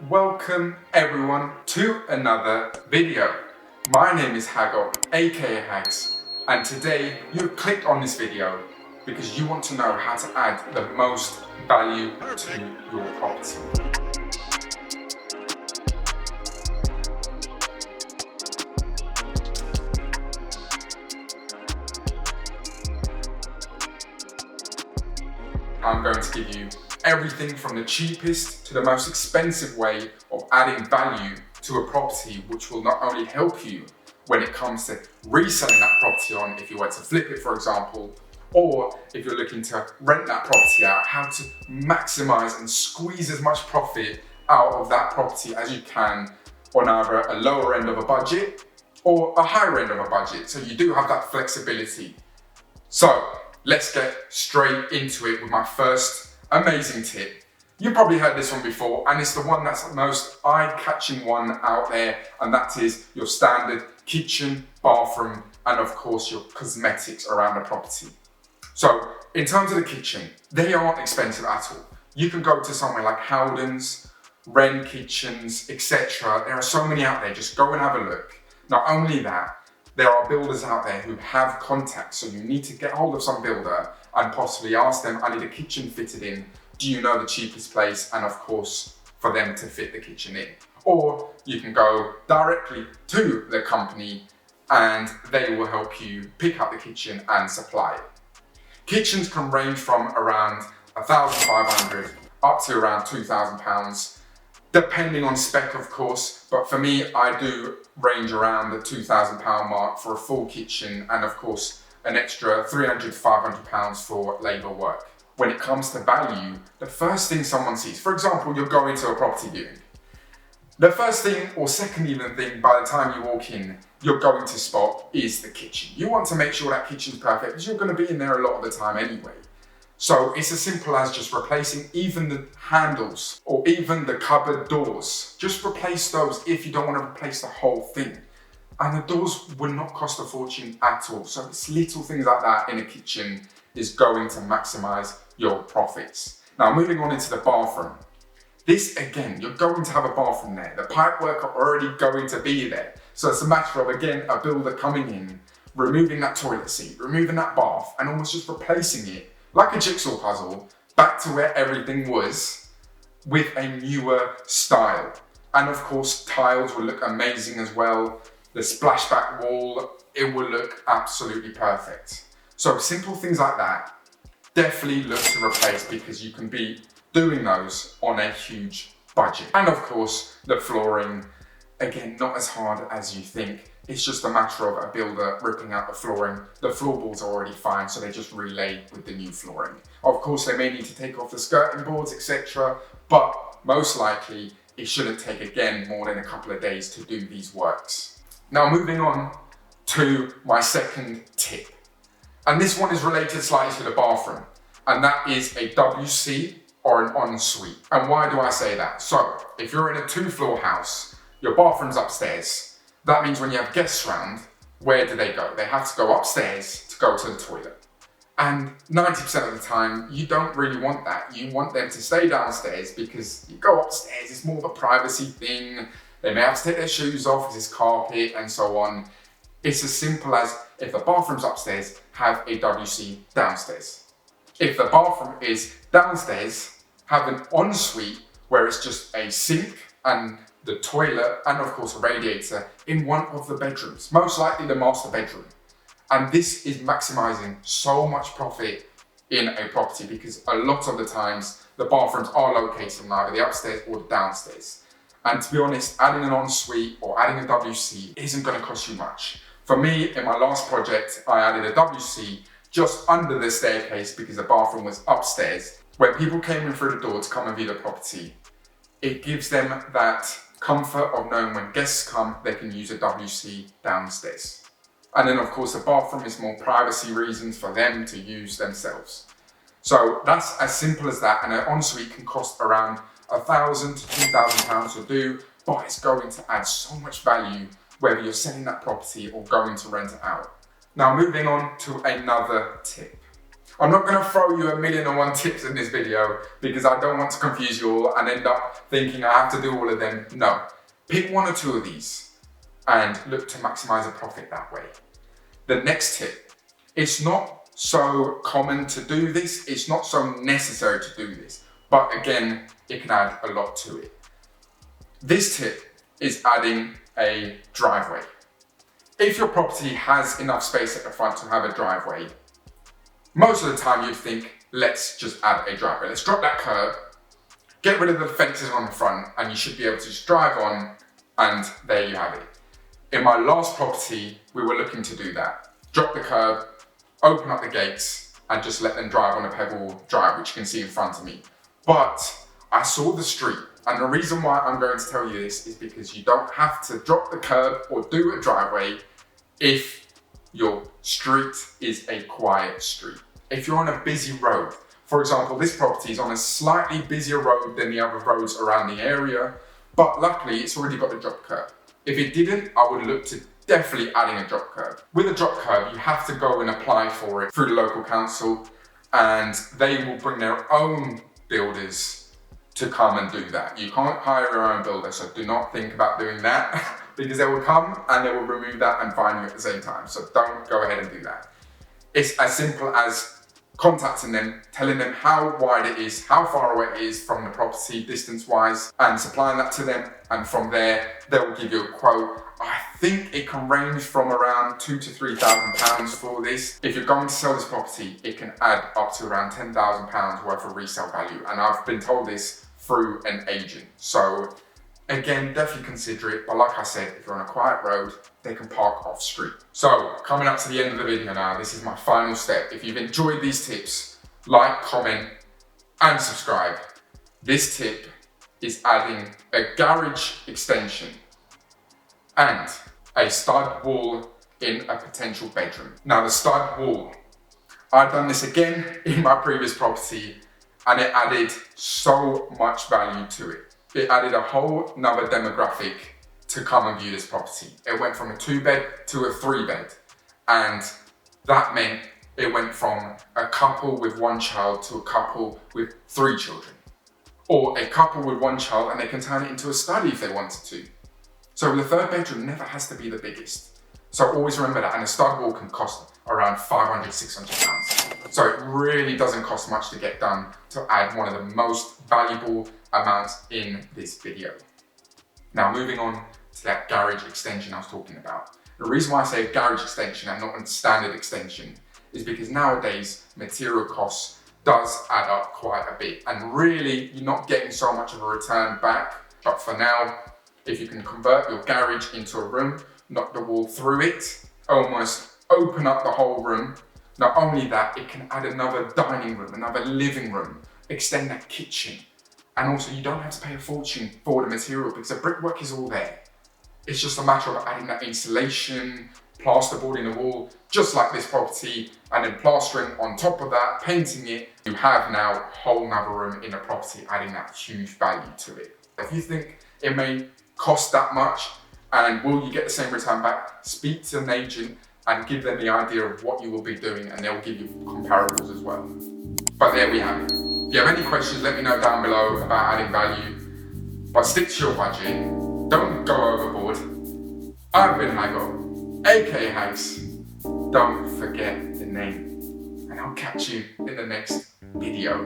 Welcome everyone to another video. My name is Hagop, aka Hags, and today you clicked on this video because you want to know how to add the most value to your property. I'm going to give you everything from the cheapest to the most expensive way of adding value to a property, which will not only help you when it comes to reselling that property on, if you were to flip it, for example, or if you're looking to rent that property out, how to maximize and squeeze as much profit out of that property as you can on either a lower end of a budget or a higher end of a budget. So you do have that flexibility. So let's get straight into it with my first amazing tip. You probably heard this one before, and it's the one that's the most eye-catching one out there, and that is your standard kitchen, bathroom, and of course your cosmetics around the property. So in terms of the kitchen, they aren't expensive at all. You can go to somewhere like Howden's, Wren Kitchens, etc. There are so many out there, just go and have a look. Not only that, there are builders out there who have contacts, so you need to get hold of some builder and possibly ask them, I need a kitchen fitted in. Do you know the cheapest place? And of course, for them to fit the kitchen in. Or you can go directly to the company and they will help you pick up the kitchen and supply it. Kitchens can range from around 1,500 up to around £2,000, depending on spec, of course. But for me, I do range around the £2,000 mark for a full kitchen, and of course, an extra £300 to £500 for labour work. When it comes to value, the first thing someone sees, for example, you're going to a property viewing. The first thing, or second even thing, by the time you walk in, you're going to spot is the kitchen. You want to make sure that kitchen's perfect because you're going to be in there a lot of the time anyway. So it's as simple as just replacing even the handles or even the cupboard doors. Just replace those if you don't want to replace the whole thing. And the doors will not cost a fortune at all. So it's little things like that in a kitchen is going to maximize your profits. Now moving on into the bathroom. This again, you're going to have a bathroom there. The pipework are already going to be there. So it's a matter of, again, a builder coming in, removing that toilet seat, removing that bath, and almost just replacing it like a jigsaw puzzle back to where everything was with a newer style. And of course, tiles will look amazing as well. The splashback wall, it will look absolutely perfect. So simple things like that, definitely look to replace because you can be doing those on a huge budget. And of course, the flooring, again, not as hard as you think. It's just a matter of a builder ripping out the flooring. The floorboards are already fine, so they just relay with the new flooring. Of course, they may need to take off the skirting boards, etc. But most likely, it shouldn't take, again, more than a couple of days to do these works. Now, moving on to my second tip. And this one is related slightly to the bathroom. And that is a WC or an ensuite. And why do I say that? So, if you're in a 2-floor house, your bathroom's upstairs. That means when you have guests around, where do they go? They have to go upstairs to go to the toilet. And 90% of the time, you don't really want that. You want them to stay downstairs because you go upstairs, it's more of a privacy thing. They may have to take their shoes off because it's carpet and so on. It's as simple as, if the bathroom's upstairs, have a WC downstairs. If the bathroom is downstairs, have an ensuite where it's just a sink and the toilet and of course a radiator in one of the bedrooms, most likely the master bedroom. And this is maximizing so much profit in a property because a lot of the times the bathrooms are located in either the upstairs or the downstairs. And to be honest, adding an ensuite or adding a WC isn't going to cost you much. For me, in my last project, I added a WC just under the staircase because the bathroom was upstairs. When people came in through the door to come and view the property, it gives them that comfort of knowing when guests come, they can use a WC downstairs. And then of course the bathroom is more privacy reasons for them to use themselves. So that's as simple as that, and an ensuite can cost around £1,000 to £2,000 to do, but it's going to add so much value whether you're selling that property or going to rent it out. Now moving on to another tip. I'm not going to throw you 1,000,001 tips in this video because I don't want to confuse you all and end up thinking I have to do all of them. No, pick 1 or 2 of these and look to maximize a profit that way. The next tip, it's not so common to do this, it's not so necessary to do this, but again, it can add a lot to it. This tip is adding a driveway. If your property has enough space at the front to have a driveway, most of the time you'd think, let's just add a driveway. Let's drop that curb, get rid of the fences on the front, and you should be able to just drive on, and there you have it. In my last property, we were looking to do that. Drop the curb, open up the gates, and just let them drive on a pebble drive, which you can see in front of me. But I saw the street, and the reason why I'm going to tell you this is because you don't have to drop the curb or do a driveway if your street is a quiet street. If you're on a busy road, for example, this property is on a slightly busier road than the other roads around the area, but luckily it's already got a drop curb. If it didn't, I would look to definitely adding a drop curb. With a drop curb, you have to go and apply for it through the local council, and they will bring their own builders to come and do that. You can't hire your own builder, so do not think about doing that because they will come and they will remove that and fine you at the same time. So don't go ahead and do that. It's as simple as contacting them, telling them how wide it is, how far away it is from the property distance-wise, and supplying that to them. And from there, they will give you a quote. I think it can range from around £2,000 to £3,000 for this. If you're going to sell this property, it can add up to around £10,000 worth of resale value. And I've been told this through an agent. So again, definitely consider it. But like I said, if you're on a quiet road, they can park off street. So coming up to the end of the video now, this is my final step. If you've enjoyed these tips, like, comment, and subscribe. This tip is adding a garage extension and a stud wall in a potential bedroom. Now the stud wall, I've done this again in my previous property and it added so much value to it. It added a whole nother demographic to come and view this property. It went from a 2-bed to a 3-bed. And that meant it went from a couple with 1 child to a couple with 3 children. Or a couple with 1 child and they can turn it into a study if they wanted to. So the 3rd bedroom never has to be the biggest. So always remember that. And a stud wall can cost around £500, £600. So it really doesn't cost much to get done to add one of the most valuable amounts in this video. Now moving on to that garage extension I was talking about. The reason why I say a garage extension and not a standard extension is because nowadays material costs does add up quite a bit, and really you're not getting so much of a return back. But for now, if you can convert your garage into a room, knock the wall through it, almost open up the whole room. Not only that, it can add another dining room, another living room, extend that kitchen. And also you don't have to pay a fortune for the material because the brickwork is all there. It's just a matter of adding that insulation, plasterboard in the wall, just like this property, and then plastering on top of that, painting it. You have now a whole nother room in the property, adding that huge value to it. If you think it may cost that much and will you get the same return back, speak to an agent and give them the idea of what you will be doing, and they'll give you comparables as well. But there we have it. If you have any questions, let me know down below about adding value. But stick to your budget. Don't go overboard. I've been Hago, aka Hags. Don't forget the name. And I'll catch you in the next video.